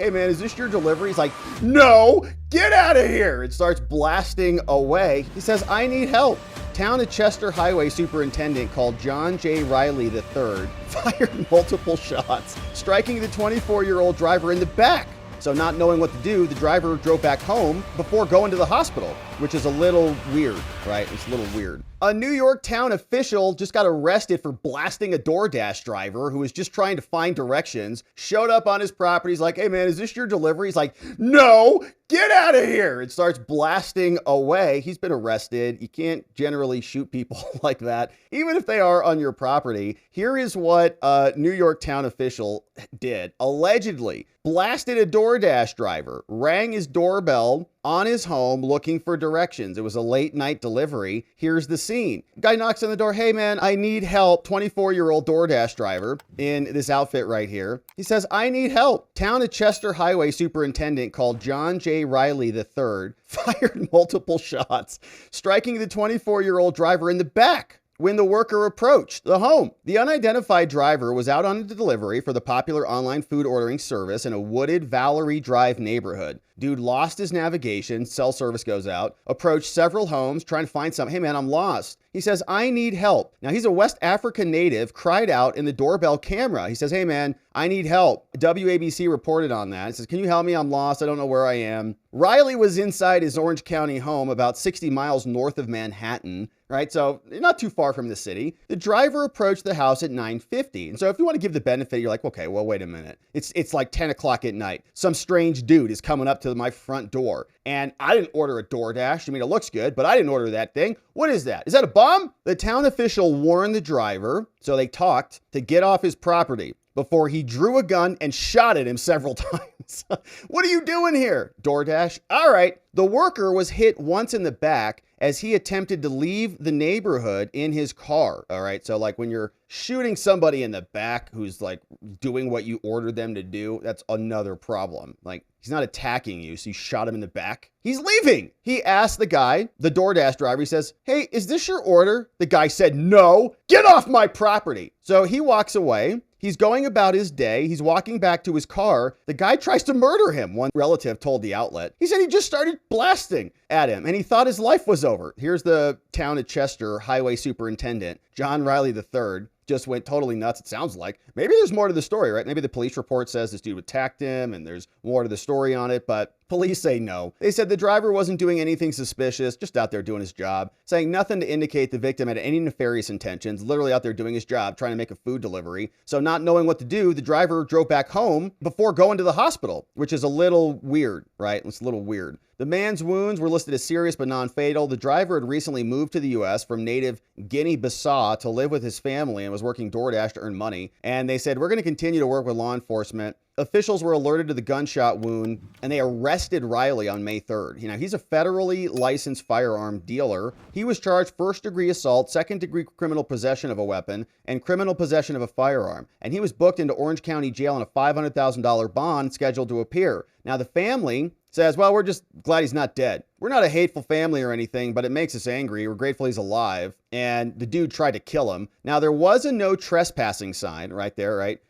Hey man, is this your delivery? He's like, no, get out of here. It starts blasting away. He says, I need help. Town of Chester Highway Superintendent called John J. Riley III fired multiple shots, striking the 24-year-old driver in the back. So not knowing what to do, the driver drove back home before going to the hospital, which is a little weird, right? It's a little weird. A New York town official just got arrested for blasting a DoorDash driver who was just trying to find directions, showed up on his property. He's like, hey man, is this your delivery? He's like, no, get out of here. It starts blasting away. He's been arrested. You can't generally shoot people like that, even if they are on your property. Here is what a New York town official did. Allegedly blasted a DoorDash driver, rang his doorbell on his home looking for directions. It was a late night delivery. Here's the scene. Guy knocks on the door. Hey man, I need help. 24-year-old DoorDash driver in this outfit right here. He says, I need help. Town of Chester Highway Superintendent called John J. Riley III fired multiple shots, striking the 24-year-old driver in the back. When the worker approached the home, the unidentified driver was out on a delivery for the popular online food ordering service in a wooded Valerie Drive neighborhood. Dude lost his navigation, cell service goes out, approached several homes trying to find something. Hey man, I'm lost. He says, I need help. Now he's a West African native, cried out in the doorbell camera. He says, hey man, I need help. WABC reported on that. He says, can you help me? I'm lost. I don't know where I am. Riley was inside his Orange County home about 60 miles north of Manhattan, right? So not too far from the city. The driver approached the house at 9:50. And so if you want to give the benefit, you're like, okay, well, wait a minute. It's like 10 o'clock at night. Some strange dude is coming up to my front door. And I didn't order a DoorDash. I mean, it looks good, but I didn't order that thing. What is that? Is that a bomb? The town official warned the driver, so they talked, to get off his property before he drew a gun and shot at him several times. What are you doing here? DoorDash? All right. The worker was hit once in the back as he attempted to leave the neighborhood in his car. All right. So like when you're shooting somebody in the back who's like doing what you ordered them to do, that's another problem. Like he's not attacking you. So you shot him in the back. He's leaving. He asked the guy, the DoorDash driver, he says, hey, is this your order? The guy said, no, get off my property. So he walks away. He's going about his day. He's walking back to his car. The guy tries to murder him, one relative told the outlet. He said he just started blasting at him and he thought his life was over. Here's the town of Chester Highway Superintendent, John Riley III, just went totally nuts, it sounds like. Maybe there's more to the story, right? Maybe the police report says this dude attacked him and there's more to the story on it, but police say no. They said the driver wasn't doing anything suspicious, just out there doing his job, saying nothing to indicate the victim had any nefarious intentions, literally out there doing his job, trying to make a food delivery. So not knowing what to do, the driver drove back home before going to the hospital, which is a little weird, right? It's a little weird. The man's wounds were listed as serious but non-fatal. The driver had recently moved to the U.S. from native Guinea-Bissau to live with his family and was working DoorDash to earn money. And they said, we're going to continue to work with law enforcement. Officials were alerted to the gunshot wound and they arrested Riley on May 3rd. You know, he's a federally licensed firearm dealer. He was charged first-degree assault, second-degree criminal possession of a weapon, and criminal possession of a firearm. And he was booked into Orange County Jail on a $500,000 bond scheduled to appear. Now, the family says, well, we're just glad he's not dead. We're not a hateful family or anything, but it makes us angry. We're grateful he's alive. And the dude tried to kill him. Now, there was a no trespassing sign right there, right?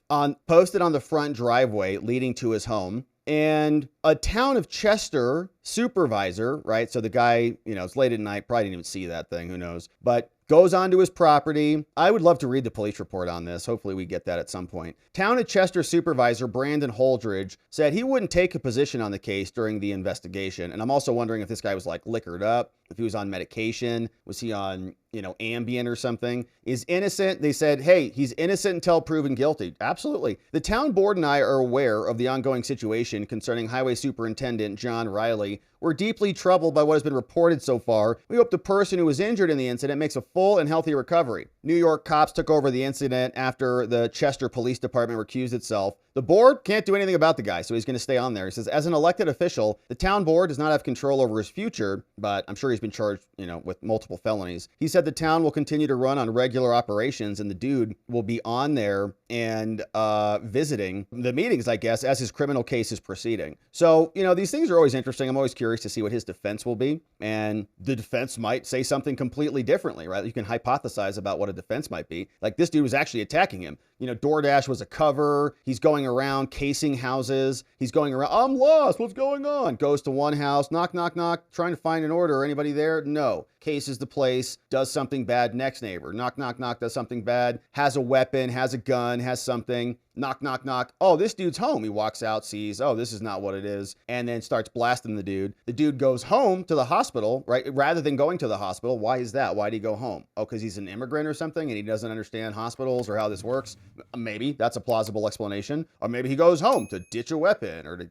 Posted on the front driveway leading to his home. And a town of Chester supervisor, right? So the guy, you know, it's late at night, probably didn't even see that thing, who knows? But goes onto his property. I would love to read the police report on this. Hopefully we get that at some point. Town of Chester supervisor Brandon Holdridge said he wouldn't take a position on the case during the investigation. And I'm also wondering if this guy was like liquored up, if he was on medication, was he on, you know, Ambien or something? Is innocent. They said, hey, he's innocent until proven guilty. Absolutely. The town board and I are aware of the ongoing situation concerning Highway Superintendent John Riley. We're deeply troubled by what has been reported so far. We hope the person who was injured in the incident makes a full and healthy recovery. New York cops took over the incident after the Chester Police Department recused itself. The board can't do anything about the guy, so he's going to stay on there. He says, as an elected official, the town board does not have control over his future, but I'm sure he's been charged, you know, with multiple felonies. He said the town will continue to run on regular operations and the dude will be on there and visiting the meetings, I guess, as his criminal case is proceeding. So, you know, these things are always interesting. I'm always curious to see what his defense will be. And the defense might say something completely differently, right? You can hypothesize about what a defense might be. Like, this dude was actually attacking him. DoorDash was a cover. He's going around casing houses. He's going around, I'm lost. What's going on? Goes to one house, knock, knock, knock, trying to find an order. Anybody there? No. Cases the place, does something bad. Next neighbor, knock, knock, knock, does something bad. Has a weapon, has a gun, has something. Knock, knock, knock. Oh, this dude's home. He walks out, sees, oh, this is not what it is, and then starts blasting the dude. The dude goes home to the hospital, right? Rather than going to the hospital. Why is that? Why'd he go home? Oh, because he's an immigrant or something and he doesn't understand hospitals or how this works? Maybe that's a plausible explanation. Or maybe he goes home to ditch a weapon or to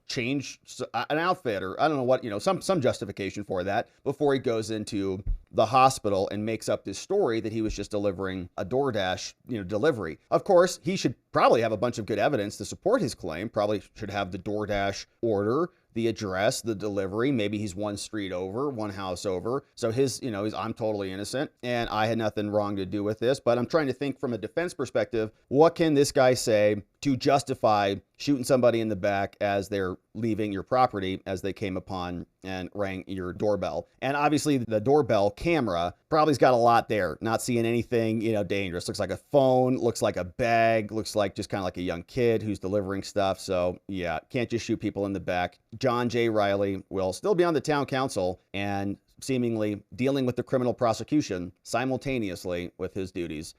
change an outfit, or I don't know what, some justification for that before he goes into the hospital and makes up this story that he was just delivering a DoorDash, delivery. Of course, he should probably have a bunch of good evidence to support his claim. Probably should have the DoorDash order, the address, the delivery. Maybe he's one street over, one house over. So he's I'm totally innocent and I had nothing wrong to do with this. But I'm trying to think from a defense perspective, what can this guy say to justify shooting somebody in the back as they're leaving your property, as they came upon and rang your doorbell? And obviously the doorbell camera probably's got a lot there. Not seeing anything, dangerous. Looks like a phone, looks like a bag, looks like just kind of like a young kid who's delivering stuff. So yeah, can't just shoot people in the back. John J. Riley will still be on the town council and seemingly dealing with the criminal prosecution simultaneously with his duties.